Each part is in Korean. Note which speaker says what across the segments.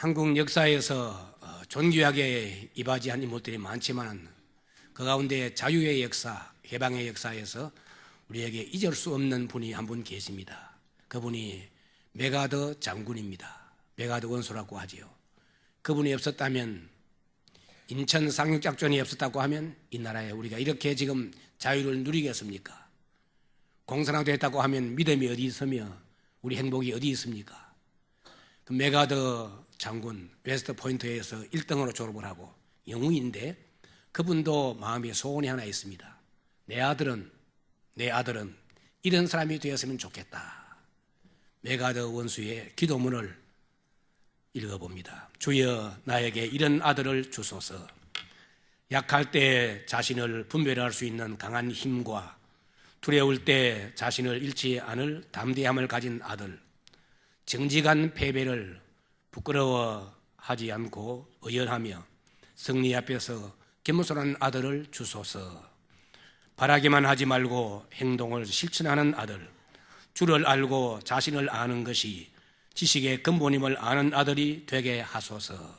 Speaker 1: 한국 역사에서 존귀하게 이바지한 인물들이 많지만 그 가운데 자유의 역사, 해방의 역사에서 우리에게 잊을 수 없는 분이 한 분 계십니다. 그분이 메가더 장군입니다. 메가더 원수라고 하지요. 그분이 없었다면, 인천 상륙작전이 없었다고 하면 이 나라에 우리가 이렇게 지금 자유를 누리겠습니까? 공산화됐다고 하면 믿음이 어디 있으며 우리 행복이 어디 있습니까? 그 메가더 장군 웨스트 포인트에서 1등으로 졸업을 하고 영웅인데, 그분도 마음에 소원이 하나 있습니다. 내 아들은 이런 사람이 되었으면 좋겠다. 메가더 원수의 기도문을 읽어봅니다. 주여, 나에게 이런 아들을 주소서. 약할 때 자신을 분별할 수 있는 강한 힘과 두려울 때 자신을 잃지 않을 담대함을 가진 아들, 정직한 패배를 부끄러워하지 않고 의연하며 승리 앞에서 겸손한 아들을 주소서. 바라기만 하지 말고 행동을 실천하는 아들, 주를 알고 자신을 아는 것이 지식의 근본임을 아는 아들이 되게 하소서.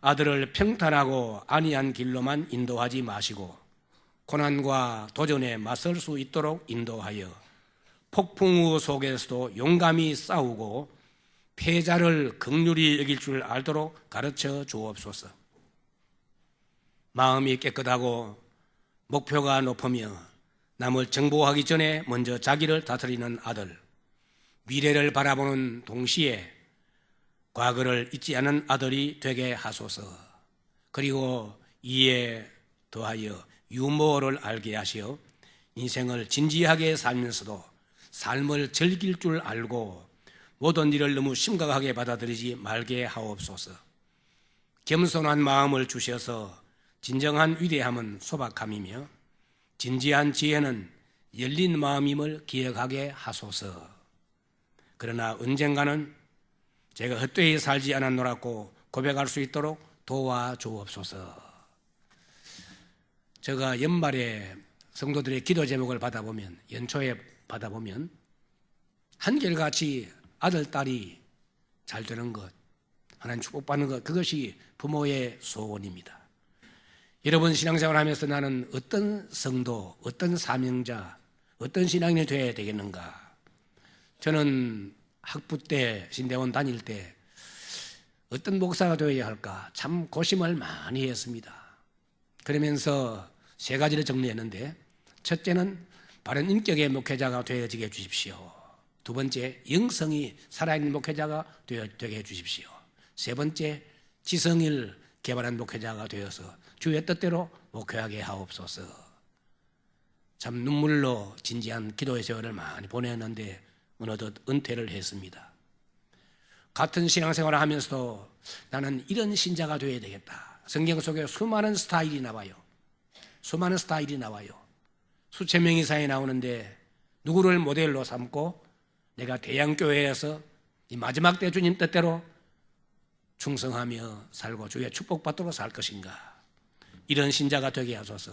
Speaker 1: 아들을 평탄하고 안이한 길로만 인도하지 마시고 고난과 도전에 맞설 수 있도록 인도하여 폭풍우 속에서도 용감히 싸우고 패자를 긍휼히 여길 줄 알도록 가르쳐 주옵소서. 마음이 깨끗하고 목표가 높으며 남을 정복하기 전에 먼저 자기를 다스리는 아들, 미래를 바라보는 동시에 과거를 잊지 않은 아들이 되게 하소서. 그리고 이에 더하여 유머를 알게 하시어 인생을 진지하게 살면서도 삶을 즐길 줄 알고 모든 일을 너무 심각하게 받아들이지 말게 하옵소서. 겸손한 마음을 주셔서 진정한 위대함은 소박함이며 진지한 지혜는 열린 마음임을 기억하게 하소서. 그러나 언젠가는 제가 헛되이 살지 않았노라고 고백할 수 있도록 도와주옵소서. 제가 연말에 성도들의 기도 제목을 받아보면, 연초에 받아보면 한결같이 아들, 딸이 잘 되는 것, 하나님 축복받는 것, 그것이 부모의 소원입니다. 여러분, 신앙생활 하면서 나는 어떤 성도, 어떤 사명자, 어떤 신앙인이 되어야 되겠는가? 저는 학부 때, 신대원 다닐 때 어떤 목사가 되어야 할까 참 고심을 많이 했습니다. 그러면서 세 가지를 정리했는데, 첫째는 바른 인격의 목회자가 되어지게 해주십시오. 두 번째, 영성이 살아있는 목회자가 되게 해주십시오. 세 번째, 지성을 개발한 목회자가 되어서 주의 뜻대로 목회하게 하옵소서. 참 눈물로 진지한 기도의 세월을 많이 보냈는데 어느덧 은퇴를 했습니다. 같은 신앙생활을 하면서도 나는 이런 신자가 되어야 되겠다. 성경 속에 수많은 스타일이 나와요. 수천 명이 이상이 나오는데 누구를 모델로 삼고 내가 대양교회에서 이 마지막 때 주님 뜻대로 충성하며 살고 주의 축복받도록 살 것인가? 이런 신자가 되게 하소서.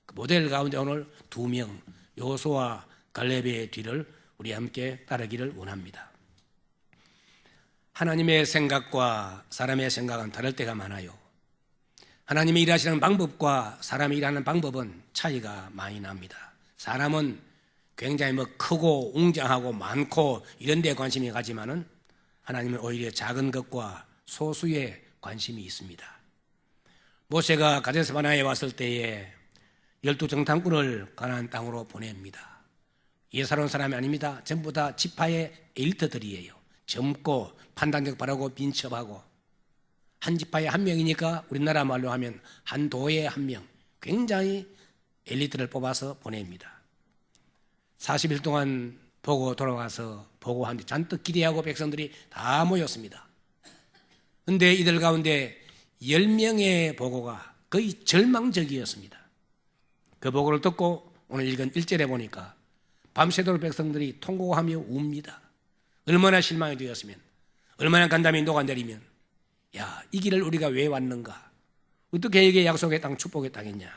Speaker 1: 그 모델 가운데 오늘 2명, 여호수아와 갈렙의 뒤를 우리 함께 따르기를 원합니다. 하나님의 생각과 사람의 생각은 다를 때가 많아요. 하나님이 일하시는 방법과 사람이 일하는 방법은 차이가 많이 납니다. 사람은 굉장히 크고 웅장하고 많고 이런 데에 관심이 가지만은 하나님은 오히려 작은 것과 소수에 관심이 있습니다. 모세가 가데스 바네아에 왔을 때에 12정탐꾼을 가나안 땅으로 보냅니다. 예사로운 사람이 아닙니다. 전부 다 지파의 엘리트들이에요. 젊고 판단력 바르고 민첩하고, 한 지파에 한 명이니까 우리나라 말로 하면 한 도에 한 명, 굉장히 엘리트를 뽑아서 보냅니다. 40일 동안 보고 돌아와서 보고하는데 잔뜩 기대하고 백성들이 다 모였습니다. 그런데 이들 가운데 10명의 보고가 거의 절망적이었습니다. 그 보고를 듣고 오늘 읽은 1절에 보니까 밤새도록 백성들이 통곡하며 웁니다. 얼마나 실망이 되었으면, 얼마나 간담이 녹아내리면, 야, 이 길을 우리가 왜 왔는가? 어떻게 이게 약속의 땅, 축복의 땅이냐?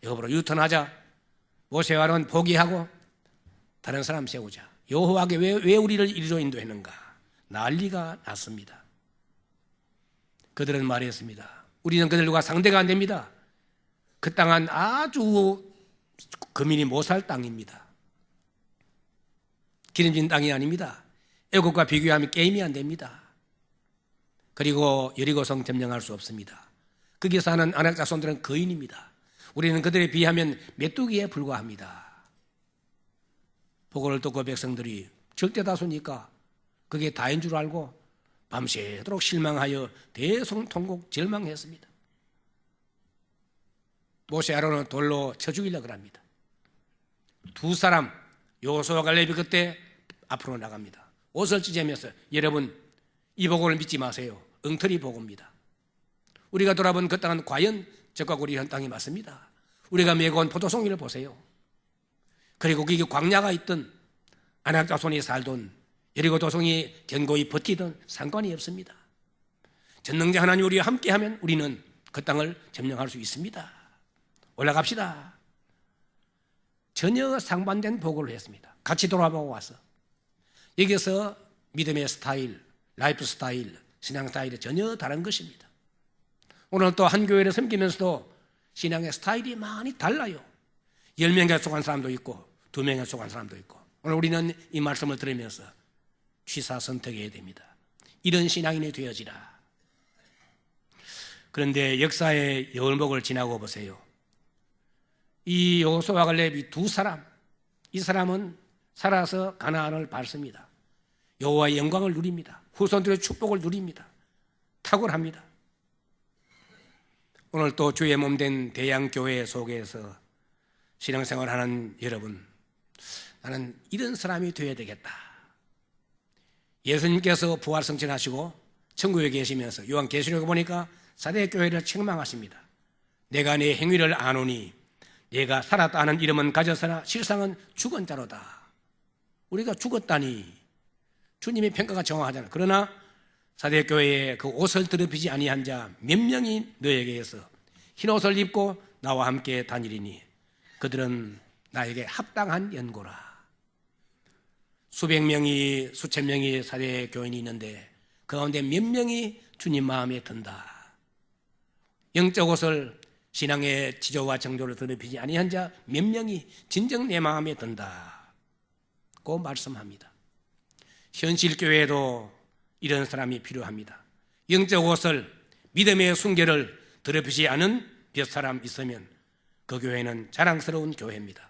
Speaker 1: 여호와로 유턴하자. 모세와는 포기하고 다른 사람 세우자. 여호와께 왜 우리를 이리로 인도했는가? 난리가 났습니다. 그들은 말했습니다. 우리는 그들과 상대가 안 됩니다. 그 땅은 아주 거민이 못 살 땅입니다. 기름진 땅이 아닙니다. 애국과 비교하면 게임이 안 됩니다. 그리고 여리고성 점령할 수 없습니다. 거기 사는 아낙 자손들은 거인입니다. 우리는 그들에 비하면 메뚜기에 불과합니다. 보고를 듣고 백성들이 절대 다수니까 그게 다인 줄 알고 밤새도록 실망하여 대성통곡 절망했습니다. 모세 아론은 돌로 쳐 죽이려고 합니다. 두 사람 여호수아와 갈렙이 그때 앞으로 나갑니다. 옷을 찢으면서 여러분 이 보고를 믿지 마세요. 엉터리 보고입니다. 우리가 돌아본 그 땅은 과연 적과 굴이 현 땅이 맞습니다. 우리가 메고 온 포도송이를 보세요. 그리고 거기 광야가 있던 아낙 자손이 살던 여리고 도성이 견고히 버티던 상관이 없습니다. 전능자 하나님 우리와 함께하면 우리는 그 땅을 점령할 수 있습니다. 올라갑시다. 전혀 상반된 보고를 했습니다. 같이 돌아보고 와서 여기서 믿음의 스타일, 라이프 스타일, 신앙 스타일이 전혀 다른 것입니다. 오늘 또 한 교회를 섬기면서도 신앙의 스타일이 많이 달라요. 10명에 속한 사람도 있고 2명에 속한 사람도 있고 오늘 우리는 이 말씀을 들으면서 취사 선택해야 됩니다. 이런 신앙인이 되어지라. 그런데 역사의 여울목을 지나고 보세요. 이 여호수아와 갈렙이 두 사람, 이 사람은 살아서 가나안을 밟습니다. 여호와의 영광을 누립니다. 후손들의 축복을 누립니다. 탁월합니다. 오늘 또 주의 몸된 대양교회 속에서 신앙생활하는 여러분, 나는 이런 사람이 되어야 되겠다. 예수님께서 부활승천하시고 천국에 계시면서 요한계시록에 보니까 사대교회를 책망하십니다. 내가 네 행위를 아노니 내가 살았다 하는 이름은 가졌으나 실상은 죽은 자로다. 우리가 죽었다니 주님의 평가가 정확하잖아요. 그러나 사대교회에 그 옷을 더럽히지 아니한 자 몇 명이 너에게서 흰옷을 입고 나와 함께 다니리니 그들은 나에게 합당한 연고라. 수백 명이 수천 명이 사대교인이 있는데 그 가운데 몇 명이 주님 마음에 든다. 영적 옷을 신앙의 지조와 정도를 더럽히지 아니한 자 몇 명이 진정 내 마음에 든다. 고 말씀합니다. 현실교회에도 이런 사람이 필요합니다. 영적 옷을 믿음의 순결을 더럽히지 않은 몇 사람 있으면 그 교회는 자랑스러운 교회입니다.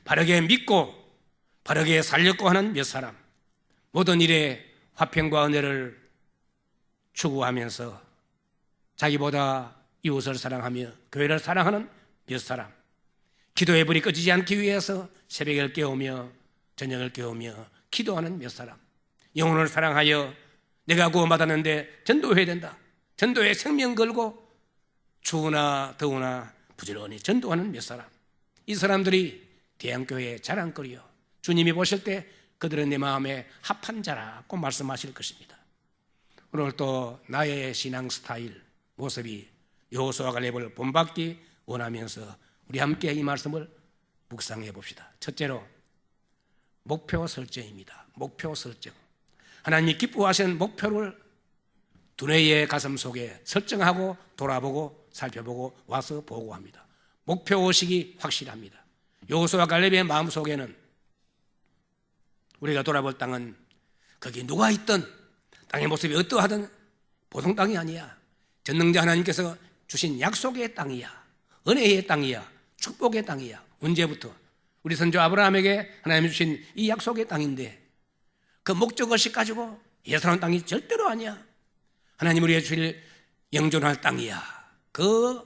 Speaker 1: 바르게 믿고 바르게 살려고 하는 몇 사람, 모든 일에 화평과 은혜를 추구하면서 자기보다 이웃을 사랑하며 교회를 사랑하는 몇 사람, 기도의 불이 꺼지지 않기 위해서 새벽을 깨우며 저녁을 깨우며 기도하는 몇 사람, 영혼을 사랑하여 내가 구원받았는데 전도해야 된다. 전도에 생명 걸고 추우나 더우나 부지런히 전도하는 몇 사람, 이 사람들이 대양교회의 자랑거리요, 주님이 보실 때 그들은 내 마음에 합한 자라고 말씀하실 것입니다. 오늘 또 나의 신앙 스타일, 모습이 여호수아와 갈렙을 본받기 원하면서 우리 함께 이 말씀을 묵상해 봅시다. 첫째로 목표 설정입니다. 목표 설정. 하나님이 기뻐하시는 목표를 두뇌의 가슴 속에 설정하고 돌아보고 살펴보고 와서 보고합니다. 목표의식이 확실합니다. 여호수아와 갈렙의 마음속에는 우리가 돌아볼 땅은 거기 누가 있든 땅의 모습이 어떠하든 보통 땅이 아니야. 전능자 하나님께서 주신 약속의 땅이야. 은혜의 땅이야. 축복의 땅이야. 언제부터? 우리 선조 아브라함에게 하나님이 주신 이 약속의 땅인데 그 목적의식 가지고 예산한 땅이 절대로 아니야. 하나님 우리에게 주실 영존할 땅이야. 그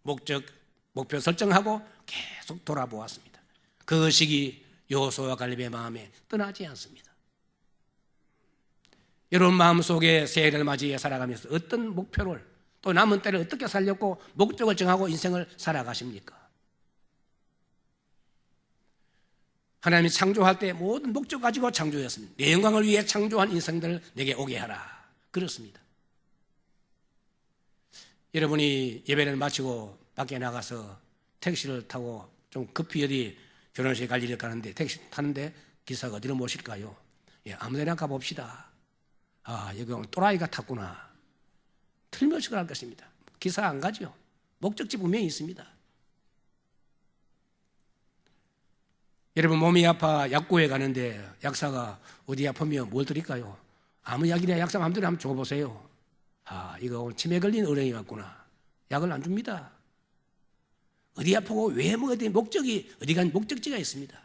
Speaker 1: 목표 설정하고 계속 돌아보았습니다. 그 의식이 여호수아와 갈렙의 마음에 떠나지 않습니다. 여러분 마음속에 새해를 맞이해 살아가면서 어떤 목표를 또 남은 때를 어떻게 살렸고 목적을 정하고 인생을 살아가십니까? 하나님이 창조할 때 모든 목적 가지고 창조했습니다. 내 영광을 위해 창조한 인생들을 내게 오게 하라. 그렇습니다. 여러분이 예배를 마치고 밖에 나가서 택시를 타고 좀 급히 어디 결혼식에 갈 일이 가는데 택시 타는데 기사가 어디로 모실까요? 아무데나 가봅시다. 여기 또라이가 탔구나. 틀림없이 그럴 것입니다. 기사 안 가죠. 목적지 분명히 있습니다. 여러분 몸이 아파 약국에 가는데 약사가 어디 아프면 뭘 드릴까요? 아무 약이나 약사 마음대로 한번 줘보세요. 아, 이거 오늘 치매 걸린 어른이 왔구나. 약을 안 줍니다. 어디 아프고 왜 먹어야 돼? 목적이 어디 간 목적지가 있습니다.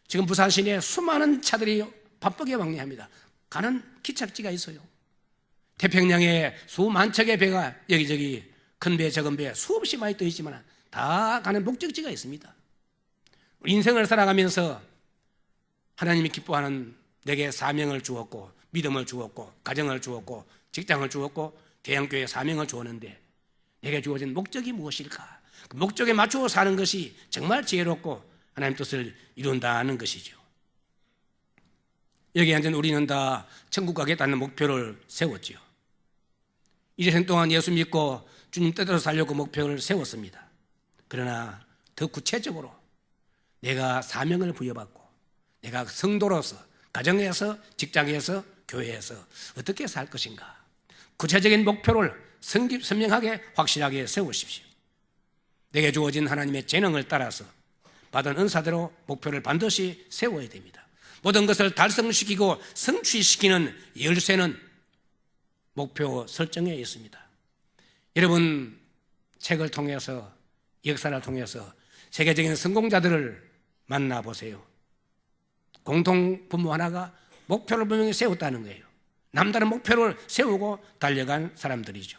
Speaker 1: 지금 부산 시내에 수많은 차들이 바쁘게 왕래합니다. 가는 기착지가 있어요. 태평양에 수만 척의 배가 여기저기 큰 배, 작은 배 수없이 많이 떠 있지만 다 가는 목적지가 있습니다. 인생을 살아가면서 하나님이 기뻐하는 내게 사명을 주었고 믿음을 주었고 가정을 주었고 직장을 주었고 대형교회 사명을 주었는데 내게 주어진 목적이 무엇일까? 그 목적에 맞추어 사는 것이 정말 지혜롭고 하나님 뜻을 이룬다는 것이죠. 여기 앉은 우리는 다 천국 가겠다는 목표를 세웠지요. 이래생 동안 예수 믿고 주님 뜻대로 살려고 목표를 세웠습니다. 그러나 더 구체적으로 내가 사명을 부여받고 내가 성도로서 가정에서 직장에서 교회에서 어떻게 살 것인가 구체적인 목표를 선명하게 확실하게 세우십시오. 내게 주어진 하나님의 재능을 따라서 받은 은사대로 목표를 반드시 세워야 됩니다. 모든 것을 달성시키고 성취시키는 열쇠는 목표 설정에 있습니다. 여러분 책을 통해서 역사를 통해서 세계적인 성공자들을 만나보세요. 공통 분모 하나가 목표를 분명히 세웠다는 거예요. 남다른 목표를 세우고 달려간 사람들이죠.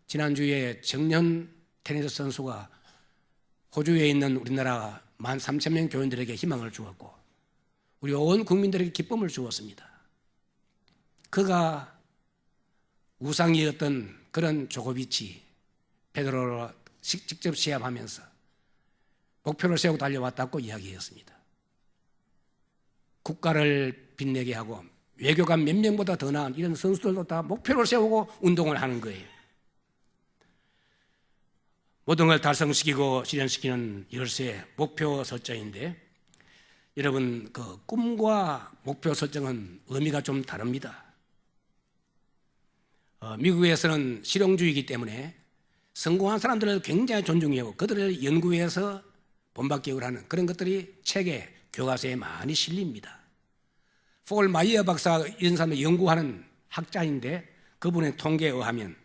Speaker 1: 지난주에 정년 테니스 선수가 호주에 있는 우리나라 13,000명 교인들에게 희망을 주었고 우리 온 국민들에게 기쁨을 주었습니다. 그가 우상이었던 그런 조코비치 페드로로 직접 시합하면서 목표를 세우고 달려왔다고 이야기했습니다. 국가를 빛내게 하고 외교관 몇 명보다 더 나은 이런 선수들도 다 목표를 세우고 운동을 하는 거예요. 모든 걸 달성시키고 실현시키는 열쇠 목표 설정인데 여러분 그 꿈과 목표 설정은 의미가 좀 다릅니다. 미국에서는 실용주의이기 때문에 성공한 사람들을 굉장히 존중해요. 그들을 연구해서 본받기를 하는 그런 것들이 책에 교과서에 많이 실립니다. 폴 마이어 박사 이런 사람을 연구하는 학자인데 그분의 통계에 의하면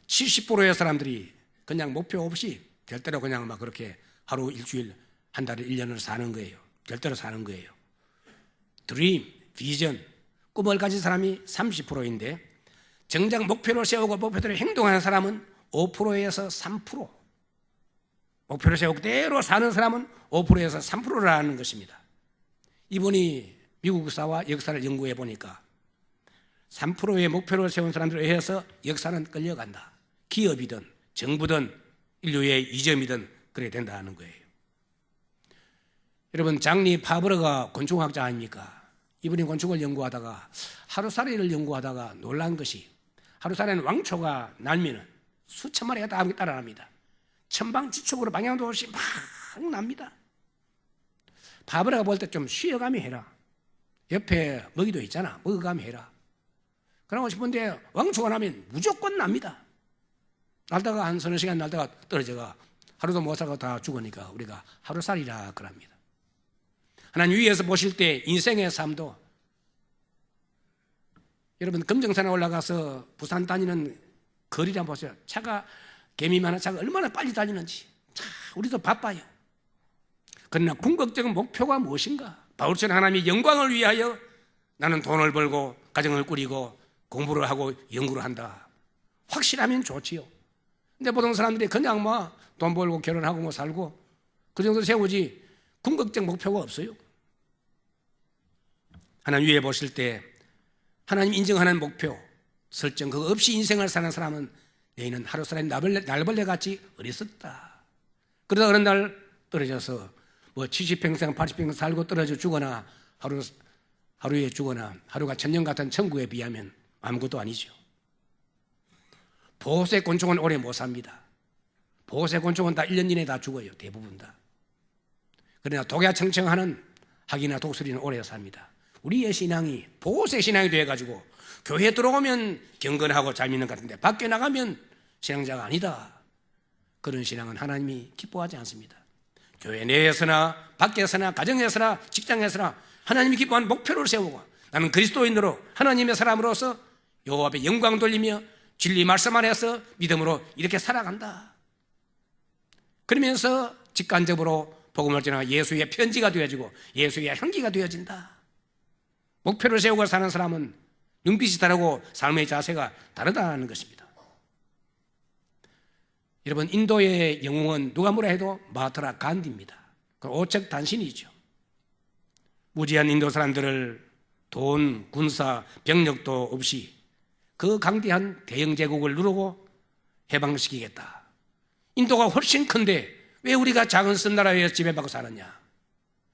Speaker 1: 70%의 사람들이 그냥 목표 없이 절대로 그냥 막 그렇게 하루 일주일 한 달에 1년을 사는 거예요. 절대로 사는 거예요. 드림, 비전, 꿈을 가진 사람이 30%인데 정작 목표를 세우고 목표대로 행동하는 사람은 5%에서 3%. 목표를 세우고 그대로 사는 사람은 5%에서 3%라는 것입니다. 이분이 미국 역사와 역사를 연구해 보니까 3%의 목표를 세운 사람들에 의해서 역사는 끌려간다. 기업이든 정부든 인류의 이점이든 그래야 된다는 거예요. 여러분 장리 파브르가 곤충학자 아닙니까? 이분이 곤충을 연구하다가 하루살이를 연구하다가 놀란 것이 하루살이는 왕초가 날면은 수천 마리가 다 따라납니다. 천방지축으로 방향도시 막 납니다. 파브르가 볼 때 좀 쉬어가며 해라. 옆에 먹이도 있잖아. 먹어가며 해라. 그러고 싶은데 왕초가 나면 무조건 납니다. 날다가 한 서너 시간 날다가 떨어져가 하루도 못 살고 다 죽으니까 우리가 하루살이라 그럽니다. 하나님 위에서 보실 때 인생의 삶도 여러분 금정산에 올라가서 부산 다니는 거리를 한번 보세요. 차가 개미 많은 차가 얼마나 빨리 다니는지. 자, 우리도 바빠요. 그러나 궁극적인 목표가 무엇인가? 바울처럼 하나님이 영광을 위하여 나는 돈을 벌고 가정을 꾸리고 공부를 하고 연구를 한다. 확실하면 좋지요. 근데 보통 사람들이 그냥 뭐 돈 벌고 결혼하고 뭐 살고 그 정도 세우지 궁극적 목표가 없어요. 하나님 위에 보실 때 하나님 인정하는 목표 설정 그거 없이 인생을 사는 사람은 너희는 하루살이 날벌레같이 어리석다. 그러다 어느 날 떨어져서 뭐 70평생 80평생 살고 떨어져 죽거나 하루에 죽거나 하루가 천년 같은 천국에 비하면 아무것도 아니죠. 보호색 곤충은 오래 못 삽니다. 보호색 곤충은 다 1년 이내에 다 죽어요. 대부분 다. 그러나 독야청청하는 학이나 독수리는 오래 삽니다. 우리의 신앙이 보세 신앙이 되어가지고 교회에 들어오면 경건하고 잘 믿는 것 같은데 밖에 나가면 신앙자가 아니다. 그런 신앙은 하나님이 기뻐하지 않습니다. 교회 내에서나 밖에서나 가정에서나 직장에서나 하나님이 기뻐하는 목표를 세우고 나는 그리스도인으로 하나님의 사람으로서 여호와 앞에 영광 돌리며 진리 말씀 안에서 믿음으로 이렇게 살아간다. 그러면서 직관적으로 복음을 전하고 예수의 편지가 되어지고 예수의 향기가 되어진다. 목표를 세우고 사는 사람은 눈빛이 다르고 삶의 자세가 다르다는 것입니다. 여러분, 인도의 영웅은 누가 뭐라 해도 마하트마 간디입니다. 그 오직 단신이죠. 무지한 인도 사람들을 돈, 군사, 병력도 없이 그 강대한 대영 제국을 누르고 해방시키겠다. 인도가 훨씬 큰데 왜 우리가 작은 섬나라에 지배받고 사느냐?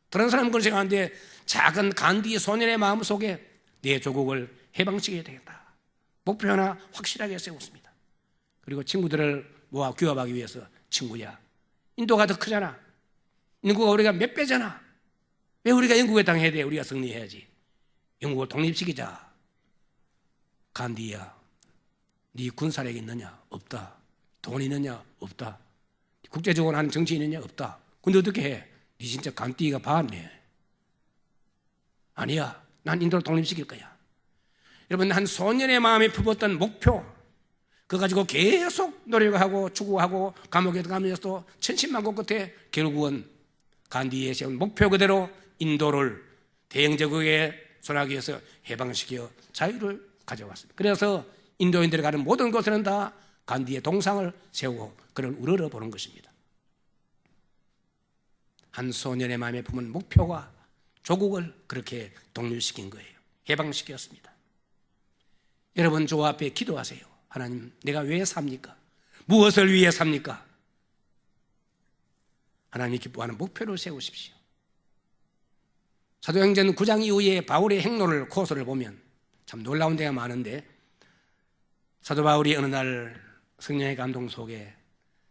Speaker 1: 그런 사람은 그런 생각하는데 작은 간디 소년의 마음속에 내 조국을 해방시켜야 되겠다. 목표 하나 확실하게 세웠습니다. 그리고 친구들을 모아 규합하기 위해서 친구야, 인도가 더 크잖아. 인구가 우리가 몇 배잖아. 왜 우리가 영국에 당해야 돼? 우리가 승리해야지. 영국을 독립시키자. 간디야, 네 군사력이 있느냐? 없다. 돈 있느냐? 없다. 국제적으로 하는 정치 있느냐? 없다. 근데 어떻게 해? 네 진짜 간디가 봤네. 아니야, 난 인도를 독립시킬 거야. 여러분, 한 소년의 마음에 품었던 목표, 그거 가지고 계속 노력하고 추구하고 감옥에 들어가면서도 천신만고 끝에 결국은 간디에 세운 목표 그대로 인도를 대영제국의 소나기에서 해방시켜 자유를 가져왔습니다. 그래서 인도인들이 가는 모든 곳에는 다 간디의 동상을 세우고 그를 우러러 보는 것입니다. 한 소년의 마음에 품은 목표가 조국을 그렇게 독립시킨 거예요. 해방시켰습니다. 여러분, 주 앞에 기도하세요. 하나님, 내가 왜 삽니까? 무엇을 위해 삽니까? 하나님이 기뻐하는 목표를 세우십시오. 사도행전 9장 이후에 바울의 행로를 코스를 보면 참 놀라운 데가 많은데, 사도 바울이 어느 날 성령의 감동 속에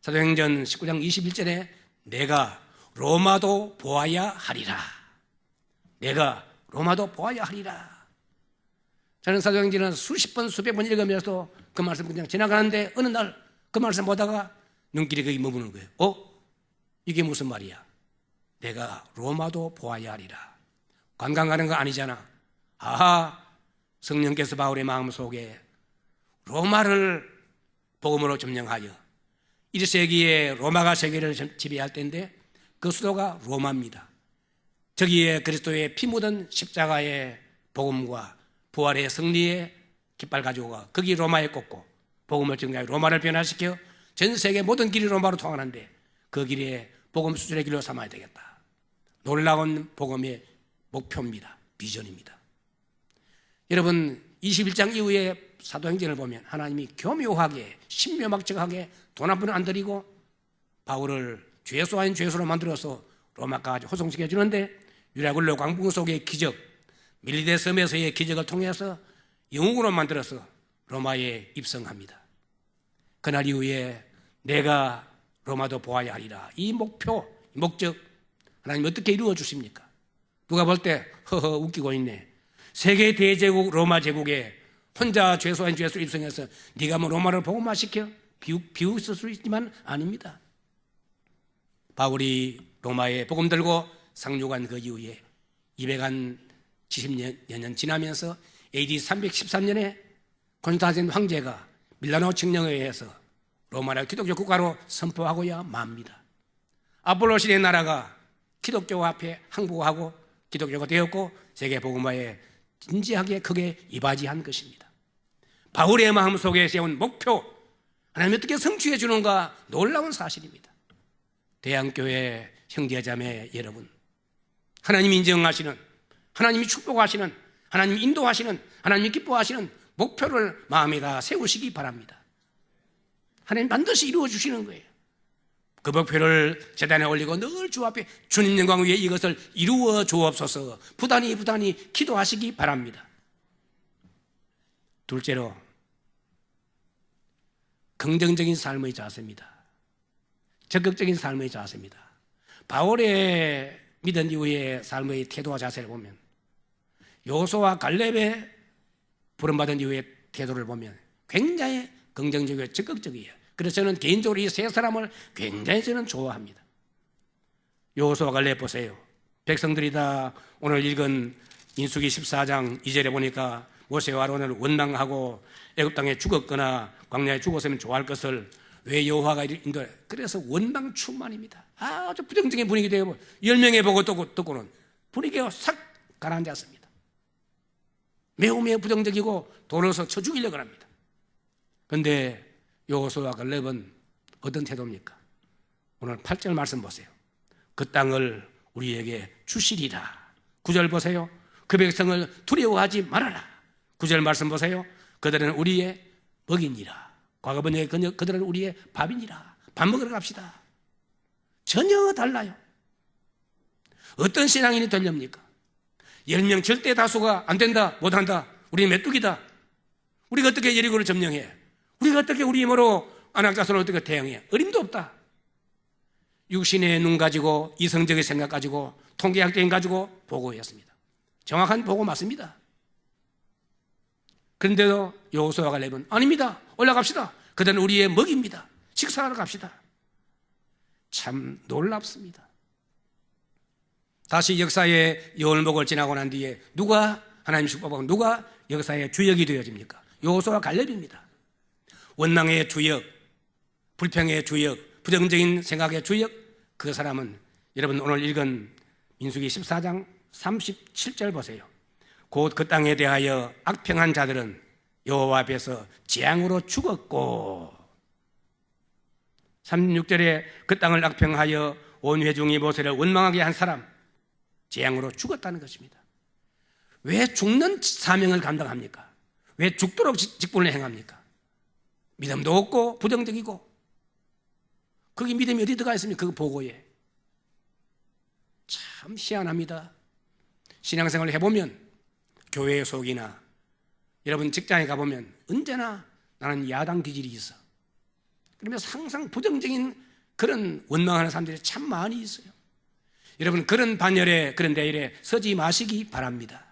Speaker 1: 사도행전 19장 21절에 내가 로마도 보아야 하리라. 내가 로마도 보아야 하리라. 저는 사도행전을 수십 번 수백 번 읽으면서도 그 말씀 그냥 지나가는데 어느 날 그 말씀 보다가 눈길이 거기 머무는 거예요. 이게 무슨 말이야? 내가 로마도 보아야 하리라. 관광 가는 거 아니잖아. 아하, 성령께서 바울의 마음속에 로마를 복음으로 점령하여 1세기에 로마가 세계를 지배할 때인데 그 수도가 로마입니다. 저기에 그리스도의 피 묻은 십자가의 복음과 부활의 승리의 깃발 가지고 가 거기 로마에 꽂고 복음을 증가해 로마를 변화시켜 전 세계 모든 길이 로마로 통하는데 그 길에 복음 수준의 길로 삼아야 되겠다. 놀라운 복음의 목표입니다. 비전입니다. 여러분, 21장 이후에 사도행전을 보면 하나님이 교묘하게 신묘막측하게 돈 한 푼을 안 들이고 바울을 죄수 아닌 죄수로 만들어서 로마까지 호송시켜 주는데 유라굴로 광풍 속의 기적, 밀리데 섬에서의 기적을 통해서 영웅으로 만들어서 로마에 입성합니다. 그날 이후에 내가 로마도 보아야 하리라. 이 목표, 이 목적 하나님 어떻게 이루어 주십니까? 누가 볼 때 허허 웃기고 있네. 세계 대제국 로마 제국에 혼자 죄수 아닌 죄수로 입성해서 네가 뭐 로마를 복음화시켜? 비웃을 수 있지만 아닙니다. 바울이 로마에 복음 들고 상륙한 그 이후에 270년 지나면서 AD 313년에 콘스탄틴 황제가 밀라노 칙령에 의해서 로마를 기독교 국가로 선포하고야 맙니다. 아폴로 시대의 나라가 기독교 앞에 항복하고 기독교가 되었고 세계 복음화에 진지하게 크게 이바지한 것입니다. 바울의 마음속에 세운 목표, 하나님이 어떻게 성취해 주는가 놀라운 사실입니다. 대한교회 형제자매 여러분, 하나님이 인정하시는, 하나님이 축복하시는, 하나님이 인도하시는, 하나님이 기뻐하시는 목표를 마음에다 세우시기 바랍니다. 하나님 반드시 이루어 주시는 거예요. 그 목표를 제단에 올리고 늘 주 앞에 주님 영광 위에 이것을 이루어 주옵소서 부단히 기도하시기 바랍니다. 둘째로 긍정적인 삶의 자세입니다. 적극적인 삶의 자세입니다. 바울의 믿은 이후의 삶의 태도와 자세를 보면 여호수아와 갈렙의 부름받은 이후의 태도를 보면 굉장히 긍정적이고 적극적이에요. 그래서 저는 개인적으로 이 세 사람을 굉장히 저는 좋아합니다. 여호수아와 갈렙 보세요. 백성들이 다 오늘 읽은 민수기 14장 2절에 보니까 모세와 아론을 원망하고 애굽 땅에 죽었거나 광야에 죽었으면 좋아할 것을 왜 여호와가 인도해? 그래서 원망 충만입니다. 아주 부정적인 분위기 되고 10명의 보고 듣고는 분위기가 싹 가라앉았습니다. 매우 부정적이고 돌아서 쳐 죽이려고 합니다. 그런데 여호수아와 갈렙은 어떤 태도입니까? 오늘 8절 말씀 보세요. 그 땅을 우리에게 주시리라. 9절 보세요. 그 백성을 두려워하지 말아라. 9절 말씀 보세요. 그들은 우리의 먹이니라. 과거 번역에 그들은 우리의 밥이니라. 밥 먹으러 갑시다. 전혀 달라요. 어떤 신앙인이 되렵니까? 10명 절대 다수가 안 된다, 못한다, 우리 메뚜기다. 우리가 어떻게 여리고를 점령해? 우리가 어떻게 우리 힘으로 안악자손을 어떻게 대응해? 어림도 없다. 육신의 눈 가지고 이성적인 생각 가지고 통계학적인 가지고 보고했습니다. 정확한 보고 맞습니다. 그런데도 여호수아와 갈렙은 아닙니다. 올라갑시다. 그들은 우리의 먹입니다. 식사하러 갑시다. 참 놀랍습니다. 다시 역사의 여울목을 지나고 난 뒤에 누가 하나님 축복하고 누가 역사의 주역이 되어집니까? 여호수아와 갈렙입니다. 원망의 주역, 불평의 주역, 부정적인 생각의 주역, 그 사람은 여러분 오늘 읽은 민수기 14장 37절 보세요. 곧 그 땅에 대하여 악평한 자들은 여호와 앞에서 재앙으로 죽었고, 36절에 그 땅을 악평하여 온 회중이 모세를 원망하게 한 사람, 재앙으로 죽었다는 것입니다. 왜 죽는 사명을 감당합니까? 왜 죽도록 직분을 행합니까? 믿음도 없고 부정적이고, 거기 믿음이 어디 들어가 있습니까? 그 보고에. 참 희한합니다. 신앙생활을 해보면 교회 속이나 여러분 직장에 가보면 언제나 나는 야당 기질이 있어. 그러면서 항상 부정적인 그런 원망하는 사람들이 참 많이 있어요. 여러분 그런 반열에 그런 대열에 서지 마시기 바랍니다.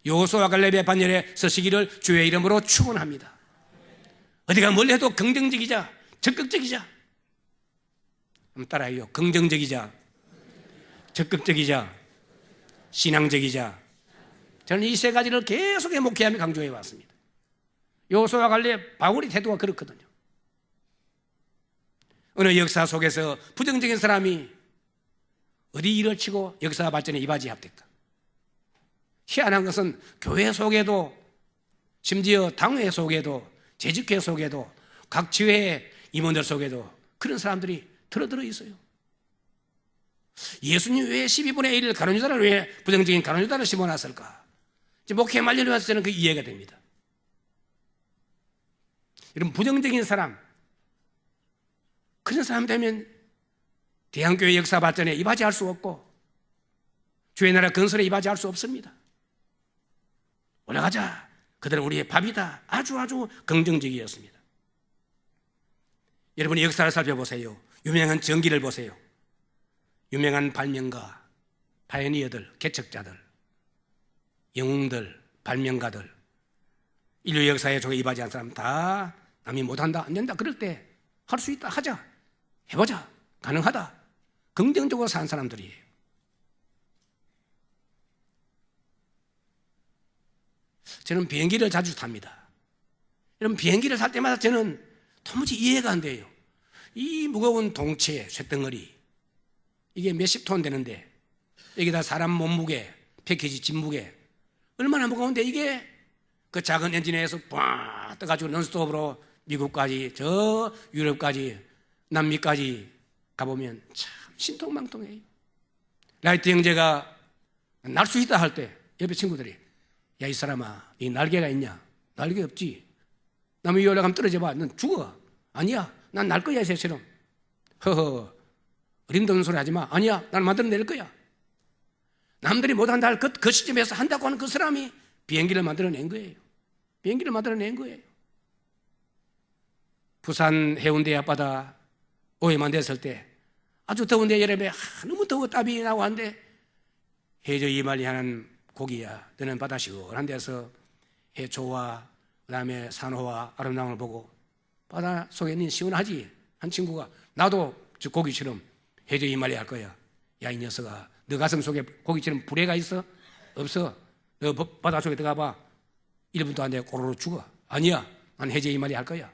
Speaker 1: 여호수아와 갈렙의 반열에 서시기를 주의 이름으로 축원합니다. 어디가 뭘 해도 긍정적이자, 적극적이자. 한번 따라해요. 긍정적이자, 적극적이자, 신앙적이자. 저는 이 세 가지를 계속 목회하며 강조해 왔습니다. 여호수아와 갈렙, 바울의 태도가 그렇거든요. 어느 역사 속에서 부정적인 사람이 어디 일을 치고 역사 발전에 이바지합니까? 희한한 것은 교회 속에도, 심지어 당회 속에도, 재직회 속에도, 각 지회 임원들 속에도 그런 사람들이 들어 있어요. 예수님 왜 12분의 1을 가룟유다를 왜 부정적인 가룟유다를 심어놨을까? 목회 말년에 와서 저는 그 이해가 됩니다. 이런 부정적인 사람, 그런 사람 되면 대한교회 역사 발전에 이바지할 수 없고 주의 나라 건설에 이바지할 수 없습니다. 올라가자. 그들은 우리의 밥이다. 아주 긍정적이었습니다. 여러분이 역사를 살펴보세요. 유명한 전기를 보세요. 유명한 발명가, 파이어니어들, 개척자들, 영웅들, 발명가들, 인류 역사에 저게 이바지한 사람 다 남이 못한다, 안 된다 그럴 때 할 수 있다, 하자, 해보자, 가능하다, 긍정적으로 산 사람들이에요. 저는 비행기를 자주 탑니다. 여러분 비행기를 탈 때마다 저는 도무지 이해가 안 돼요. 이 무거운 동체, 쇳덩어리, 이게 몇십 톤 되는데 여기다 사람 몸무게, 패키지 짐무게 얼마나 무거운데 이게 그 작은 엔진에서 빡 떠가지고 넌스톱으로 미국까지 저 유럽까지 남미까지 가보면 참 신통망통해요. 라이트 형제가 날 수 있다 할 때 옆에 친구들이 야 이 사람아 이 날개가 있냐? 날개 없지. 나무 위에 올라가면 떨어져 봐. 넌 죽어. 아니야 난 날 거야 새처럼. 허허 어림도 없는 소리 하지 마. 아니야 난 만들어낼 거야. 남들이 못한다 할 그 시점에서 한다고 하는 그 사람이 비행기를 만들어낸 거예요. 비행기를 만들어낸 거예요. 부산 해운대 앞바다 오해만 됐을 때 아주 더운데 여름에 너무 더워 땀이 나고 한데 해저 이말리 하는 고기야. 너는 바다 시원한 데서 해초와 그다음에 산호와 아름다움을 보고 바다 속에 있는 시원하지. 한 친구가 나도 저 고기처럼 해저 이말리 할 거야. 야, 이 녀석아, 너 가슴 속에 고기처럼 불에가 있어? 없어. 너 바다 속에 들어가 봐. 1분도 안 돼 꼬르르 죽어. 아니야, 난 해저 이말리 할 거야.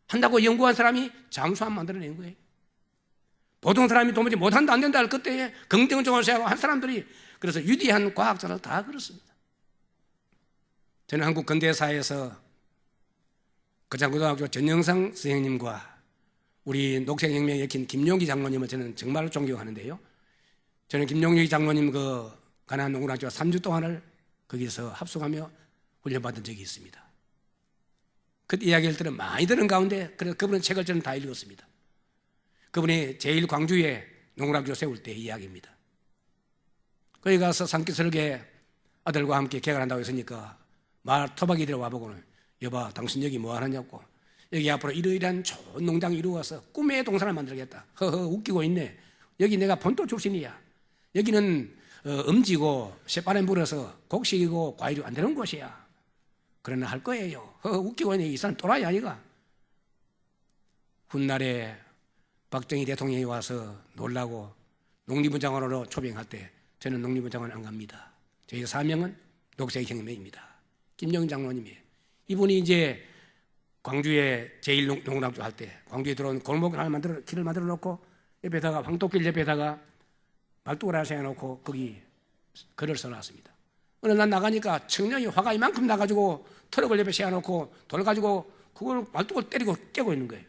Speaker 1: 한다고 연구한 사람이 잠수함 만들어낸 거예요. 보통 사람이 도무지 못한다 안 된다 할 그때에 긍정적으로 생각한 사람들이, 그래서 위대한 과학자를 다 그렇습니다. 저는 한국 근대사에서 거창고등학교 전영상 선생님과 우리 녹색혁명에 얽힌 김용기 장로님은 저는 정말 존경하는데요. 저는 김용기 장로님 그 가나안 농구학교 3주 동안을 거기서 합숙하며 훈련받은 적이 있습니다. 그때 이야기를 들은 많이 들은 가운데 그래서 그분의 책을 저는 다 읽었습니다. 그분이 제일 광주에 농구학교 세울 때 이야기입니다. 거기 가서 산기슭에 아들과 함께 개학을 한다고 했으니까 말 토박이들 와보고는 여봐 당신 여기 뭐 하느냐고, 여기 앞으로 이러이러한 좋은 농장을 이루어서 꿈의 동산을 만들겠다. 허허 웃기고 있네. 여기 내가 본토 출신이야. 여기는 음지고 쇳바람 불어서 곡식이고 과일이 안 되는 곳이야. 그러나 할 거예요. 허허 웃기고 있네. 이 사람 또라이 아니가. 훗날에 박정희 대통령이 와서 놀라고 농림부 장관으로 초빙할 때 저는 농림부 장관 안 갑니다. 저희 사명은 녹색혁명입니다. 김용기 장로님이에요. 이분이 이제 광주에 제1농구학교 할 때 광주에 들어온 골목을 하나 길을 만들어 놓고 옆에다가 황토길 옆에다가 말뚝을 하나 세워놓고 거기 글을 써놨습니다. 어느 날 나가니까 청년이 화가 이만큼 나가지고 트럭을 옆에 세워놓고 돌 가지고 그걸 말뚝을 때리고 깨고 있는 거예요.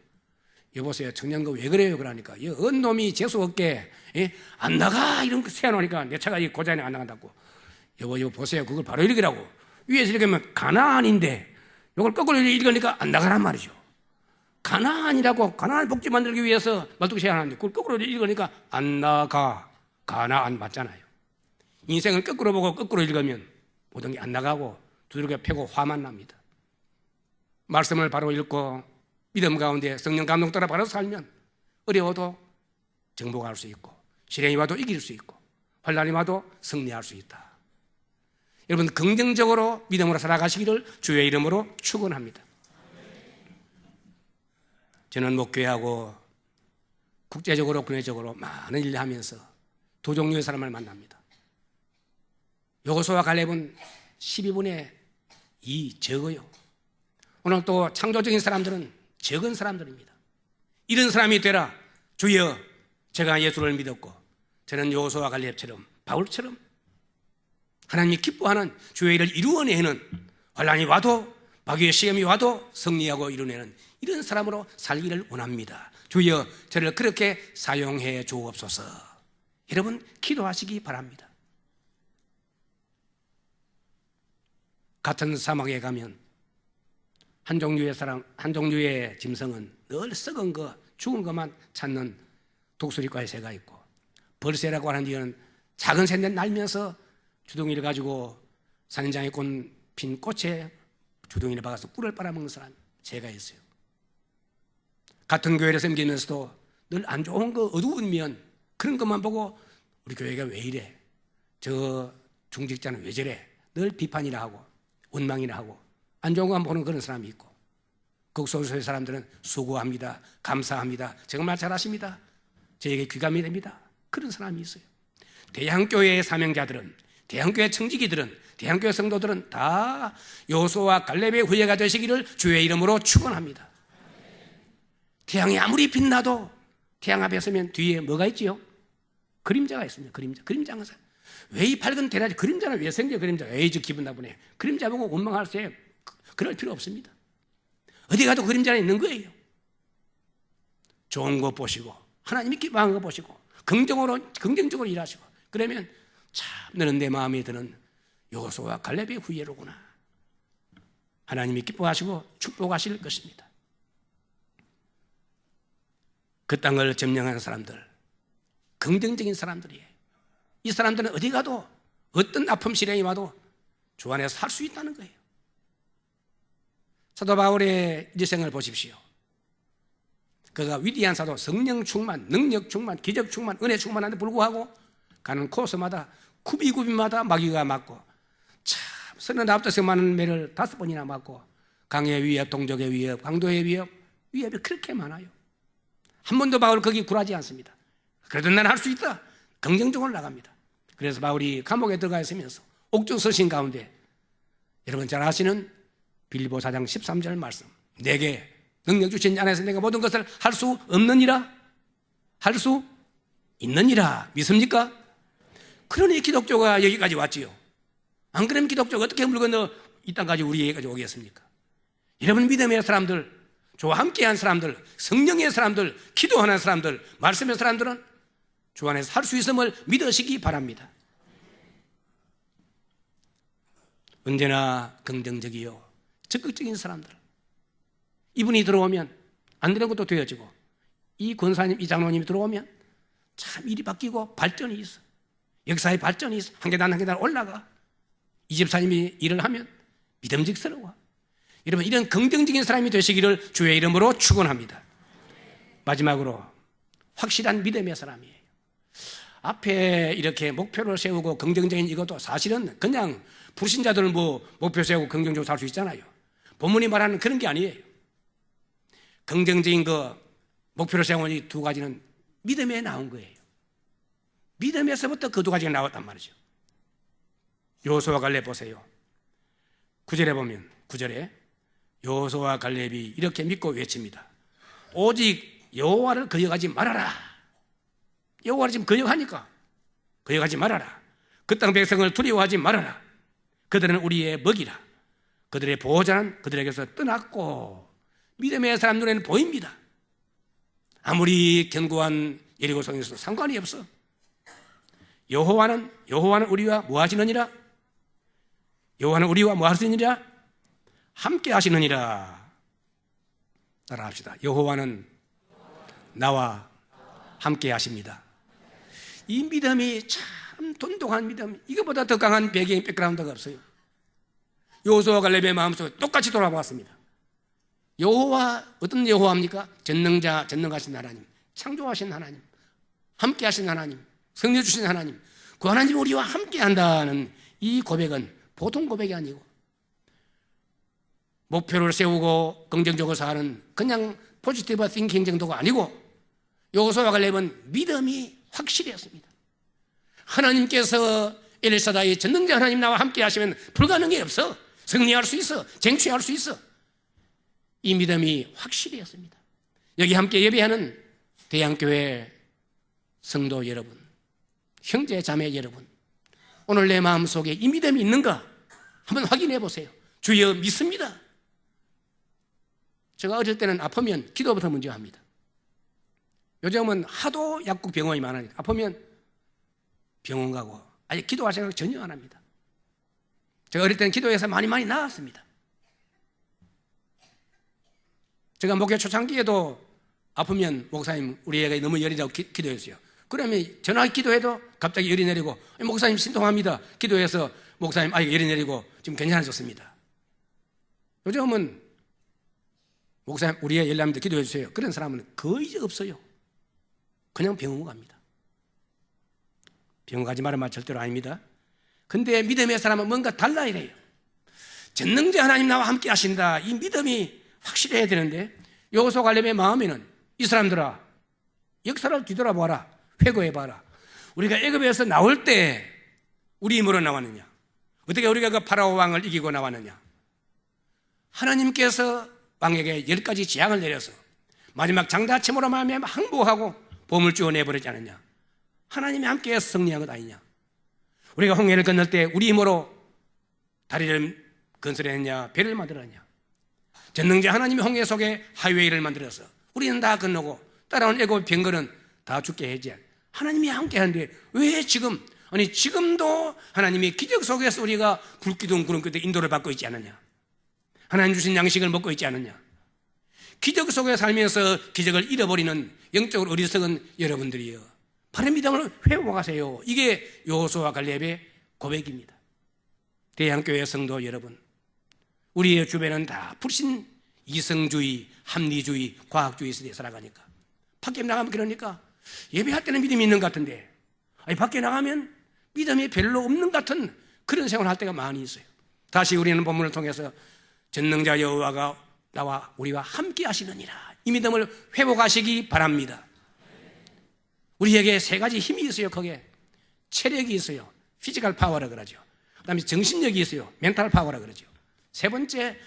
Speaker 1: 여보세요, 청년 거 왜 그래요? 그러니까 이 언놈이 재수 없게 안 나가 이런 거 세워놓으니까 내 차가 이 고장이 안 나간다고. 여보 보세요, 그걸 바로 읽으라고. 위에서 읽으면 가나안인데 이걸 거꾸로 읽으니까 안 나가란 말이죠. 가나안이라고, 가나안 복지 만들기 위해서 말뚝 세워놨는데 그걸 거꾸로 읽으니까 안 나가. 가나안 맞잖아요. 인생을 거꾸로 보고 거꾸로 읽으면 모든 게 안 나가고 두들겨 패고 화만 납니다. 말씀을 바로 읽고 믿음 가운데 성령 감동 따라 바로 살면 어려워도 정복할 수 있고 시련이 와도 이길 수 있고 환난이 와도 승리할 수 있다. 여러분 긍정적으로 믿음으로 살아가시기를 주의 이름으로 축원합니다. 저는 목회하고 국제적으로 국내적으로 많은 일을 하면서 두 종류의 사람을 만납니다. 여호수아와 갈렙은 12분의 2 적어요. 오늘 또 창조적인 사람들은 적은 사람들입니다. 이런 사람이 되라. 주여, 제가 예수를 믿었고 저는 여호수아와 갈렙처럼 바울처럼 하나님이 기뻐하는 주의 일을 이루어내는, 환난이 와도 마귀의 시험이 와도 승리하고 이루어내는 이런 사람으로 살기를 원합니다. 주여, 저를 그렇게 사용해 주옵소서. 여러분 기도하시기 바랍니다. 같은 사막에 가면 한 종류의 짐승은 늘 썩은 거, 죽은 것만 찾는 독수리과의 새가 있고, 벌새라고 하는 이는 작은 새인데 날면서 주둥이를 가지고 산장에 핀 꽃에 주둥이를 박아서 꿀을 빨아먹는 사람, 새가 있어요. 같은 교회를 섬기면서도 늘 안 좋은 거, 어두운 면, 그런 것만 보고 우리 교회가 왜 이래? 저 중직자는 왜 저래? 늘 비판이라 하고 원망이라 하고 안 좋은 것만 보는 그런 사람이 있고, 극소수의 사람들은 수고합니다, 감사합니다, 정말 잘하십니다, 저에게 귀감이 됩니다, 그런 사람이 있어요. 대형교회의 사명자들은, 대형교회 청지기들은, 대형교회 성도들은 다 여호수아와 갈렙의 후예가 되시기를 주의 이름으로 축원합니다. 태양이 아무리 빛나도 태양 앞에 서면 뒤에 뭐가 있지요? 그림자가 있습니다. 그림자가 있어요. 왜 이 밝은 대낮에 그림자는 왜 생겨? 그림자가 에이 저 기분 나쁘네. 그림자 보고 원망할 새 그럴 필요 없습니다. 어디 가도 그림자는 있는 거예요. 좋은 거 보시고 하나님이 기뻐하는 거 보시고 긍정적으로 일하시고 그러면 참 너는 내 마음에 드는 여호수아와 갈렙의 후예로구나. 하나님이 기뻐하시고 축복하실 것입니다. 그 땅을 점령하는 사람들, 긍정적인 사람들이에요. 이 사람들은 어디 가도 어떤 아픔 시련이 와도 주 안에서 살 수 있다는 거예요. 사도 바울의 일생을 보십시오. 그가 위대한 사도, 성령 충만, 능력 충만, 기적 충만, 은혜 충만한데 불구하고 가는 코스마다 구비구비마다 마귀가 맞고, 참 39대 많은 매를 5번이나 맞고, 강의 위협, 동족의 위협, 강도의 위협, 위협이 그렇게 많아요. 한 번도 바울 거기 굴하지 않습니다. 그래도 난 할 수 있다, 긍정적으로 나갑니다. 그래서 바울이 감옥에 들어가 있으면서 옥중 서신 가운데 여러분 잘 아시는 빌립보 4장 13절 말씀, 내게 능력 주신 안에서 내가 모든 것을 할 수 없느니라, 할 수 있느니라 믿습니까? 그러니 기독교가 여기까지 왔지요. 안 그러면 기독교가 어떻게 물 건너 이 땅까지 우리에게까지 오겠습니까? 여러분 믿음의 사람들, 저와 함께한 사람들, 성령의 사람들, 기도하는 사람들, 말씀의 사람들은 주 안에서 할 수 있음을 믿으시기 바랍니다. 언제나 긍정적이요 적극적인 사람들, 이분이 들어오면 안 되는 것도 되어지고, 이 권사님, 이 장로님이 들어오면 참 일이 바뀌고 발전이 있어. 역사의 발전이 있어. 한 계단 한 계단 올라가. 이 집사님이 일을 하면 믿음직스러워. 여러분 이런 긍정적인 사람이 되시기를 주의 이름으로 축원합니다. 마지막으로 확실한 믿음의 사람이에요. 앞에 이렇게 목표를 세우고 긍정적인 이것도 사실은 그냥 불신자들은 뭐 목표 세우고 긍정적으로 살 수 있잖아요. 본문이 말하는 그런 게 아니에요. 긍정적인 그 목표를 세운 이 두 가지는 믿음에 나온 거예요. 믿음에서부터 그 두 가지가 나왔단 말이죠. 여호수아와 갈렙 보세요. 9절에 보면 9절에 여호수아와 갈렙이 이렇게 믿고 외칩니다. 오직 여호와를 거역하지 말아라. 여호와를 지금 거역하니까 거역하지 말아라. 그 땅 백성을 두려워하지 말아라. 그들은 우리의 먹이라. 그들의 보호자는 그들에게서 떠났고. 믿음의 사람 눈에는 보입니다. 아무리 견고한 여리고성에서도 상관이 없어. 여호와는 우리와 뭐 하시느니라? 여호와는 우리와 뭐 하시느니라? 함께 하시느니라. 따라합시다. 여호와는 나와 함께 하십니다. 이 믿음이 참 돈독한 믿음, 이거보다 더 강한 배경, 백그라운드가 없어요. 여호수아와 갈렙의 마음속에 똑같이 돌아보았습니다. 여호와, 어떤 여호와입니까? 전능자, 전능하신 하나님, 창조하신 하나님, 함께 하신 하나님, 성령 주신 하나님, 그 하나님 우리와 함께 한다는 이 고백은 보통 고백이 아니고, 목표를 세우고 긍정적으로 사는 그냥 포지티브 띵킹 정도가 아니고, 여호수아와 갈렙은 믿음이 확실했습니다. 하나님께서 엘사다의 전능자 하나님 나와 함께 하시면 불가능이 없어. 승리할 수 있어. 쟁취할 수 있어. 이 믿음이 확실했습니다. 여기 함께 예배하는 대양교회 성도 여러분, 형제 자매 여러분, 오늘 내 마음속에 이 믿음이 있는가 한번 확인해 보세요. 주여 믿습니다. 제가 어릴 때는 아프면 기도부터 먼저 합니다. 요즘은 하도 약국 병원이 많으니까 아프면 병원 가고 아예 기도할 생각 전혀 안 합니다. 제가 어릴 때는 기도해서 많이 나았습니다. 제가 목회 초창기에도 아프면 목사님 우리 애가 너무 열이 나고 기도했어요. 그러면 전화 기도해도 갑자기 열이 내리고 목사님 신통합니다. 기도해서 목사님 열이 내리고 지금 괜찮아졌습니다. 요즘은 목사님 우리 애 열납니다. 기도해 주세요. 그런 사람은 거의 없어요. 그냥 병원 갑니다. 병원 가지 말은 말 절대로 아닙니다. 근데 믿음의 사람은 뭔가 달라 이래요. 전능자 하나님 나와 함께 하신다. 이 믿음이 확실해야 되는데, 여호수아 갈렙의 마음에는 이 사람들아 역사를 뒤돌아봐라. 회고해봐라. 우리가 애굽에서 나올 때 우리 힘으로 나왔느냐? 어떻게 우리가 그 파라오 왕을 이기고 나왔느냐? 하나님께서 왕에게 10가지 재앙을 내려서 마지막 장다침으로 말미암아 항복하고 보물주어 내버리지 않느냐? 하나님이 함께해서 승리한 것 아니냐? 우리가 홍해를 건널 때 우리 힘으로 다리를 건설했냐? 배를 만들었냐? 전능자 하나님이 홍해 속에 하이웨이를 만들어서 우리는 다 건너고 따라온 애굽 병거는 다 죽게 해지. 하나님이 함께 하는데 왜 지금도 하나님이 기적 속에서 우리가 불기둥 구름 끝에 인도를 받고 있지 않느냐? 하나님 주신 양식을 먹고 있지 않느냐? 기적 속에 살면서 기적을 잃어버리는 영적으로 어리석은 여러분들이요, 바른 믿음을 회복하세요. 이게 여호수아와 갈렙의 고백입니다. 대양교회 성도 여러분, 우리의 주변은 다 불신, 이성주의, 합리주의, 과학주의 시대에 살아가니까 밖에 나가면 그러니까 예배할 때는 믿음이 있는 것 같은데 밖에 나가면 믿음이 별로 없는 것 같은 그런 생활을 할 때가 많이 있어요. 다시 우리는 본문을 통해서 전능자 여호와가 나와 우리와 함께 하시느니라, 이 믿음을 회복하시기 바랍니다. 우리에게 세 가지 힘이 있어요. 거기에 체력이 있어요. 피지컬 파워라 그러죠. 그 다음에 정신력이 있어요. 멘탈 파워라 그러죠. 세 번째,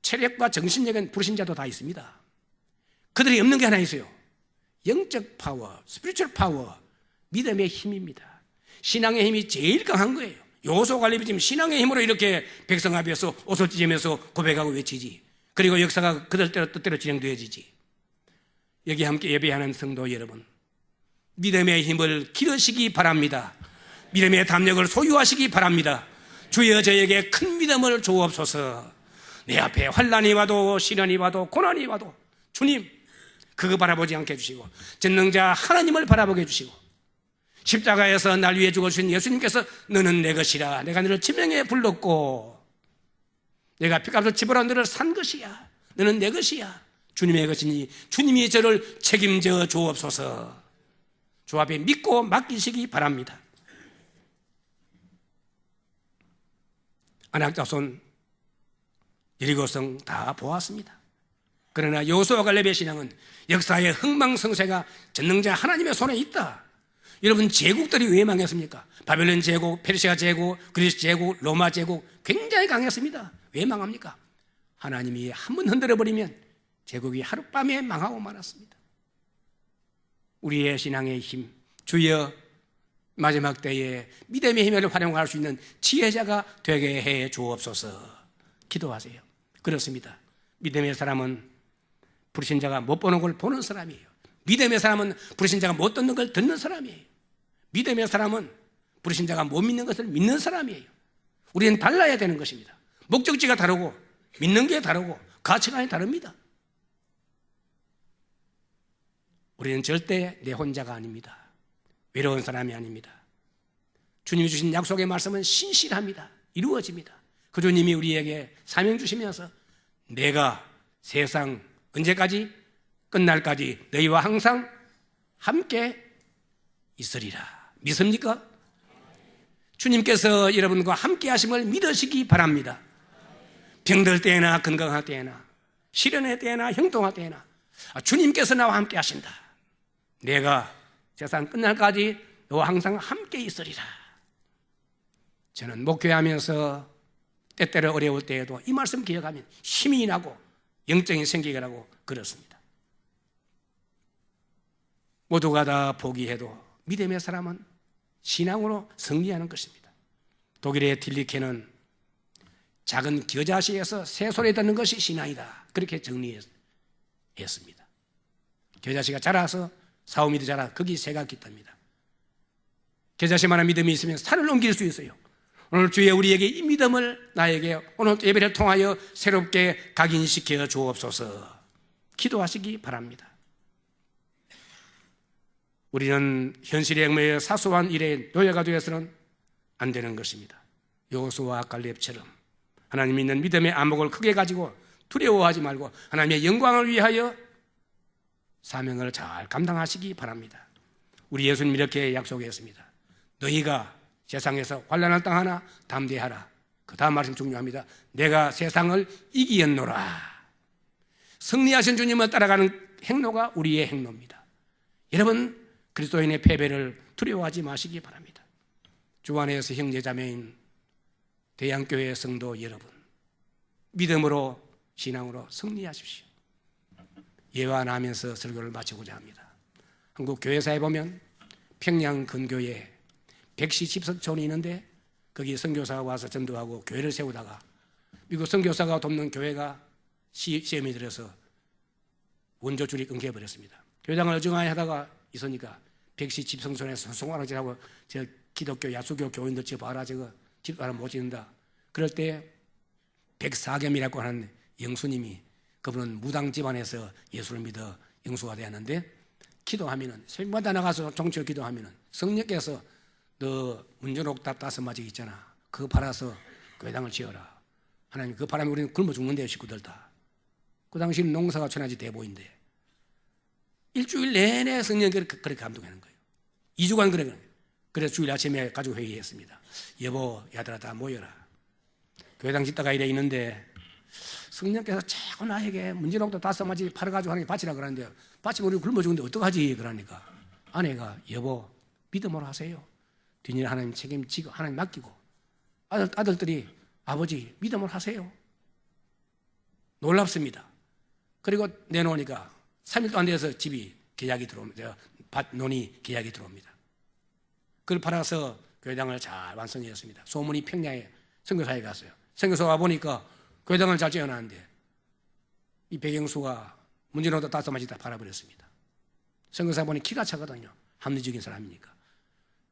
Speaker 1: 체력과 정신력은 불신자도 다 있습니다. 그들이 없는 게 하나 있어요. 영적 파워, 스피리추얼 파워, 믿음의 힘입니다. 신앙의 힘이 제일 강한 거예요. 요소 관리비 지금 신앙의 힘으로 이렇게 백성 앞에서 옷을 찢으면서 고백하고 외치지. 그리고 역사가 그들 뜻대로 진행되어지지. 여기 함께 예배하는 성도 여러분, 믿음의 힘을 기르시기 바랍니다. 믿음의 담력을 소유하시기 바랍니다. 주여 저에게 큰 믿음을 주옵소서. 내 앞에 환난이 와도 시련이 와도 고난이 와도 주님 그거 바라보지 않게 해주시고, 전능자 하나님을 바라보게 해주시고, 십자가에서 날 위해 죽으신 예수님께서 너는 내 것이라, 내가 너를 지명에 불렀고 내가 피값을 지불한 너를 산 것이야, 너는 내 것이야, 주님의 것이니 주님이 저를 책임져 주옵소서. 주 앞에 믿고 맡기시기 바랍니다. 안악자손 여리고성 다 보았습니다. 그러나 여호수아와 갈렙의 신앙은 역사의 흥망성쇠가 전능자 하나님의 손에 있다. 여러분, 제국들이 왜 망했습니까? 바벨론 제국, 페르시아 제국, 그리스 제국, 로마 제국 굉장히 강했습니다. 왜 망합니까? 하나님이 한번 흔들어버리면 제국이 하룻밤에 망하고 말았습니다. 우리의 신앙의 힘, 주여 마지막 때에 믿음의 힘을 활용할 수 있는 지혜자가 되게 해 주옵소서. 기도하세요. 그렇습니다. 믿음의 사람은 불신자가 못 보는 걸 보는 사람이에요. 믿음의 사람은 불신자가 못 듣는 걸 듣는 사람이에요. 믿음의 사람은 불신자가 못 믿는 것을 믿는 사람이에요. 우리는 달라야 되는 것입니다. 목적지가 다르고 믿는 게 다르고 가치관이 다릅니다. 우리는 절대 내 혼자가 아닙니다. 외로운 사람이 아닙니다. 주님이 주신 약속의 말씀은 신실합니다. 이루어집니다. 그 주님이 우리에게 사명 주시면서 내가 세상 언제까지? 끝날까지 너희와 항상 함께 있으리라. 믿습니까? 주님께서 여러분과 함께 하심을 믿으시기 바랍니다. 병들 때나 건강할 때나 시련의 때나 형통할 때나 주님께서 나와 함께 하신다. 내가 세상 끝날까지 너와 항상 함께 있으리라. 저는 목회하면서 때때로 어려울 때에도 이 말씀 기억하면 힘이 나고 영적인 생기가 나고 그렇습니다. 모두가 다 포기해도 믿음의 사람은 신앙으로 승리하는 것입니다. 독일의 틸리케는 작은 겨자씨에서 새소리 듣는 것이 신앙이다, 그렇게 정리했습니다. 겨자씨가 자라서 사오미도 자라 거기 새가 깃듭니다. 겨자씨만한 믿음이 있으면 산을 옮길 수 있어요. 오늘 주에 우리에게 이 믿음을 나에게 오늘 예배를 통하여 새롭게 각인시켜 주옵소서. 기도하시기 바랍니다. 우리는 현실의 얽매여 사소한 일에 노예가 되어서는 안 되는 것입니다. 여호수아와 갈렙처럼 하나님 믿는 믿음의 안목을 크게 가지고 두려워하지 말고 하나님의 영광을 위하여 사명을 잘 감당하시기 바랍니다. 우리 예수님 이렇게 약속했습니다. 너희가 세상에서 환난을 당하나 담대하라. 그 다음 말씀 중요합니다. 내가 세상을 이기었노라. 승리하신 주님을 따라가는 행로가 우리의 행로입니다. 여러분, 그리스도인의 패배를 두려워하지 마시기 바랍니다. 주 안에서 형제자매인 대양교회 성도 여러분, 믿음으로 신앙으로 승리하십시오. 예언하면서 설교를 마치고자 합니다. 한국 교회사에 보면 평양 근교에 백시 집석촌이 있는데 거기 선교사가 와서 전도하고 교회를 세우다가 미국 선교사가 돕는 교회가 시험이 들어서 원조줄이 끊겨버렸습니다. 교장을 어중하게 하다가 있으니까 백시 집성촌에서 송환하고 저 기독교 야수교 교인들 저 봐라, 저거 집 하나 못 짓는다. 그럴 때 백사겸이라고 하는 영수님이, 그분은 무당 집안에서 예수를 믿어 영수가 되었는데, 기도하면은 새벽마다 나가서 종교 기도하면은 성령께서 너 문전옥답 5마디 있잖아, 그거 팔아서 교회당을 지어라. 하나님, 그 바람에 우리는 굶어 죽는데요, 식구들 다. 그 당시는 농사가 천하지 대보인데 일주일 내내 성령께서 그렇게 감동하는 거예요. 2주간 그래. 그래서 주일 아침에 가족 회의했습니다. 여보, 야들아 다 모여라. 교회당 짓다가 이래 있는데 성령께서 자꾸 나에게 문제농도 5마리 팔아가지고 하나님 바치라 그러는데 바치면 우리 굶어 죽는데 어떡하지? 그러니까 아내가 여보 믿음으로 하세요. 뒷일 하나님 책임지고 하나님 맡기고 아들들이 아버지 믿음으로 하세요. 놀랍습니다. 그리고 내놓으니까 3일도 안 돼서 집이 계약이 들어옵니다. 논이 계약이 들어옵니다. 그걸 팔아서 교회당을 잘 완성했습니다. 소문이 평양에 선교사에 갔어요. 선교사 와보니까 교회당을 잘 지어놨는데 이 백영수가 문제노도 5마리 다 팔아버렸습니다. 선교사 보니 기가 차거든요. 합리적인 사람이니까.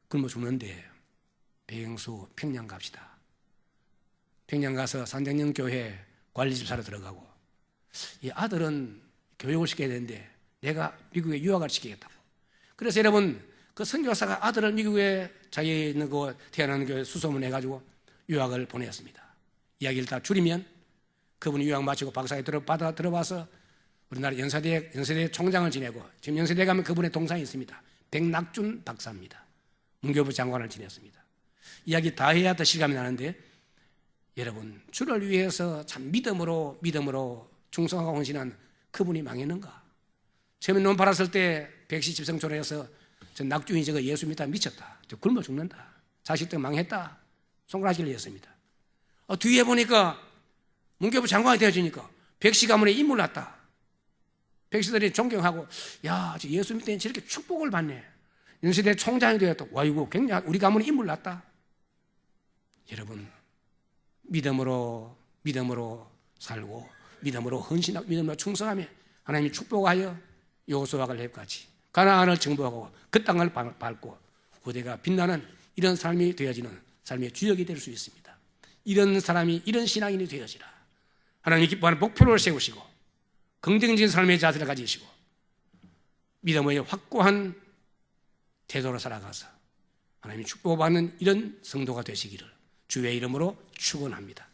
Speaker 1: 굶어 죽는데 백영수 평양 갑시다. 평양 가서 산장령 교회 관리집사로 들어가고 이 아들은 교육을 시켜야 되는데 내가 미국에 유학을 시키겠다고. 그래서 여러분 그 선교사가 아들을 미국에 자기 있는 그 태어나는 교회 수소문해가지고 유학을 보냈습니다. 이야기를 다 줄이면 그분이 유학 마치고 박사에 들어와서 우리나라 연세대 총장을 지내고 지금 연세대 가면 그분의 동상이 있습니다. 백낙준 박사입니다. 문교부 장관을 지냈습니다. 이야기 다 해야 더 실감이 나는데 여러분 주를 위해서 참 믿음으로 충성하고 헌신한 그분이 망했는가? 처음에 논 팔았을 때 백시 집성촌에서 저 낙준이 저거 예수 믿다 미쳤다. 저 굶어 죽는다. 자식 때문에 망했다. 손가락질을 했습니다. 뒤에 보니까 문교부 장관이 되어지니까 백시 가문에 인물 났다. 백시들이 존경하고 야, 저 예수 믿을 때는 저렇게 축복을 받네. 연세대 총장이 되었다. 와, 이거 굉장히 우리 가문에 인물 났다. 여러분 믿음으로 살고 믿음으로 헌신하고 믿음으로 충성하며 하나님이 축복하여 여호수아와 갈렙같이 가나안을 정복하고 그 땅을 밟고 후대가 빛나는 이런 삶이 되어지는 삶의 주역이 될 수 있습니다. 이런 사람이 이런 신앙인이 되어지라. 하나님이 기뻐하는 목표를 세우시고 긍정적인 삶의 자세를 가지시고 믿음의 확고한 태도로 살아가서 하나님이 축복받는 이런 성도가 되시기를 주의 이름으로 축원합니다.